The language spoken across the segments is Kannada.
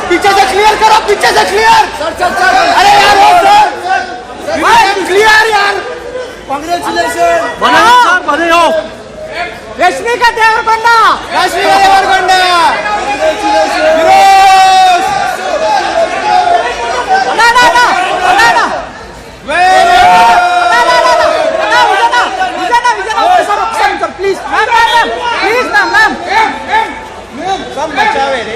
पीछे से क्लियर करो, पीछे से क्लियर। अरे यार हो सर, क्लियर यार। कांग्रेचुलेशन। बने हो रश्मिका देवरकोंडा, रश्मिका देवरकोंडा। ना ना ना ना ना sir please ma'am please ma'am कम बचावे रे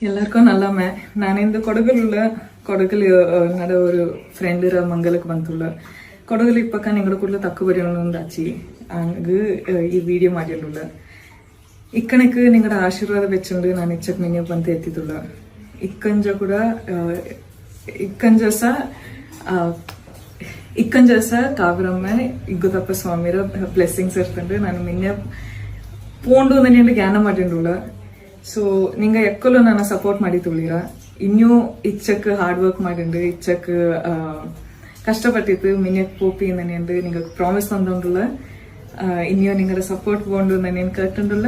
எல்லாருக்கும் நல்லாமே நான் இந்த ಕೊಡಗಲ್ ನಡ ഒരു ಫ್ರೆಂಡರ ಮಂಗಲಕ್ಕೆ ಬಂತುಳ್ಳ ಕೊಡಗಲ್ ಇಪ್ಪಕ್ಕ ನಿಂಗಡ ಕೂಡಲ ತಕ್ಕ ಬರೆಯೋಣೊಂದಾಚಿ ಹಂಗ ಈ ವಿಡಿಯೋ ಮಾಡಿಡುಳ್ಳ ಇಕ್ಕಣಕ್ಕೆ ನಿಂಗಡ ಆಶೀರ್ವಾದ ಬೆಚ್ಚಂಡು ನಾನು ಇಚ್ಚಕ್ ಮಿನ್ನೆ ಬಂತ ಎತ್ತಿದುಳ್ಳ ಇಕ್ಕಂಜಸ ಕಾವ್ರಮ್ಮ ಇಗ್ಗುದಪ್ಪ ಸ್ವಾಮಿರ ಬ್ಲೆಸ್ಸಿಂಗ್ಸ್ ಇರ್ತಂಡು ನಾನು ಮಿನ್ನೆ ಪೋಂಡು ನೆನೆಂಡು ಜ್ಞಾನ ಮಾಡಿಂಡುಳ್ಳ ಸೊ ನಿಂಗ ಎಕ್ಕಲು ನಾನು ಸಪೋರ್ಟ್ ಮಾಡಿ ತುಳಿರ ಇನ್ನೂ ಇಚ್ಚಕ್ ಹಾರ್ಡ್ ವರ್ಕ್ ಮಾಡಿಂಡು ಇಚ್ಚಕ್ ಕಷ್ಟಪಟ್ಟಿತ್ತು ಮಿನ್ಯಕ್ ಪೋಪಿ ನೆನೆಂಡು ನಿಂಗ ಪ್ರಾಮಿಸ್ ತಂದುಂಡುಳ್ಳ ಇನ್ನೂ ನಿಂಗಡ ಸಪೋರ್ಟ್ ಬೋಂಡು ನೆನೆನ್ ಕಟ್ಟುಂಡುಳ್ಳ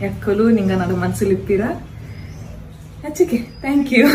ಎಕ್ಕಲು ನಿಂಗ ನನ್ನ ಮನಸ್ಸಲ್ಲಿ ಇಪ್ಪಿರ ಅಚ್ಚಕ್ಕೆ ಥ್ಯಾಂಕ್ ಯು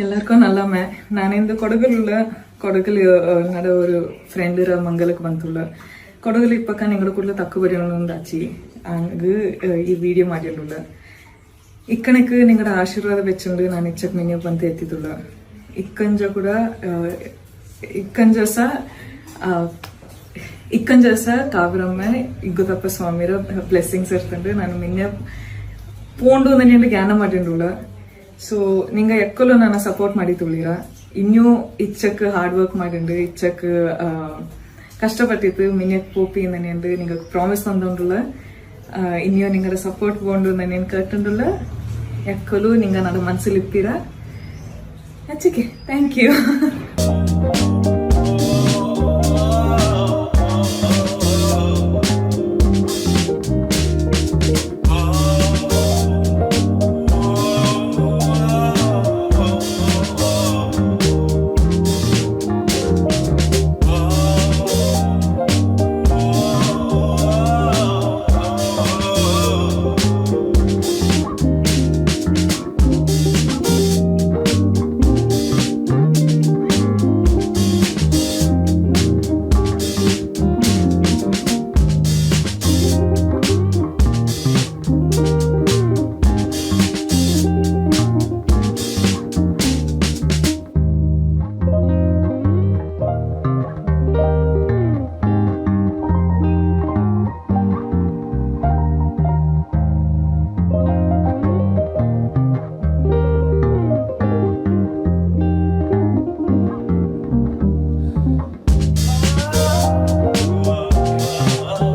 எல்லாருக்கும் நல்லாமே நான் இந்த ಕೊಡಗಲ್ ನಡ ஒரு ಫ್ರೆಂಡರ ಮಂಗಲಕ್ಕೆ ಬಂತುಳ್ಳ ಕೊಡಗಲ್ ಇಪ್ಪಕ್ಕ ನಿಂಗಡ ಕೂಡಲ ತಕ್ಕ ಬರೆಯೋಣೊಂದಾಚಿ ಹಂಗ ಈ ವಿಡಿಯೋ ಮಾಡಿಡುಳ್ಳ ಇಕ್ಕಣಕ್ಕೆ ನಿಂಗಡ ಆಶೀರ್ವಾದ ಬೆಚ್ಚಂಡು ನಾನು ಇಚ್ಚಕ್ ಮಿನ್ನೆ ಬಂತ ಎತ್ತಿದುಳ್ಳ ಇಕ್ಕಂಜಸ ಕಾವ್ರಮ್ಮ ಇಗ್ಗುದಪ್ಪ ಸ್ವಾಮಿರ ಬ್ಲೆಸ್ಸಿಂಗ್ಸ್ ಇರ್ತಂಡು ನಾನು ಮಿನ್ನೆ ಪೋಂಡು ನೆನೆಂಡು ಜ್ಞಾನ ಮಾಡಿಂಡುಳ್ಳ ಸೊ ನಿಂಗ ಎಕ್ಕಲು ನಾನು ಸಪೋರ್ಟ್ ಮಾಡಿ ತುಳಿರ ಇನ್ನೂ ಇಚ್ಚಕ್ ಹಾರ್ಡ್ ವರ್ಕ್ ಮಾಡಿಂಡು ಇಚ್ಚಕ್ ಕಷ್ಟಪಟ್ಟಿತ್ತು ಮಿನ್ಯಕ್ ಪೋಪಿ ನೆನೆಂಡು ನಿಂಗ ಪ್ರಾಮಿಸ್ ತಂದುಂಡುಳ್ಳ ಇನ್ನೂ ನಿಂಗಡ ಸಪೋರ್ಟ್ ಬೋಂಡು ನೆನೆನ್ ಕಟ್ಟುಂಡುಳ್ಳ ಎಕ್ಕಲು ನಿಂಗ ನನ್ನ ಮನಸ್ಸಲ್ಲಿ ಇಪ್ಪಿರ ಅಚ್ಚಕ್ಕೆ ಥ್ಯಾಂಕ್ ಯು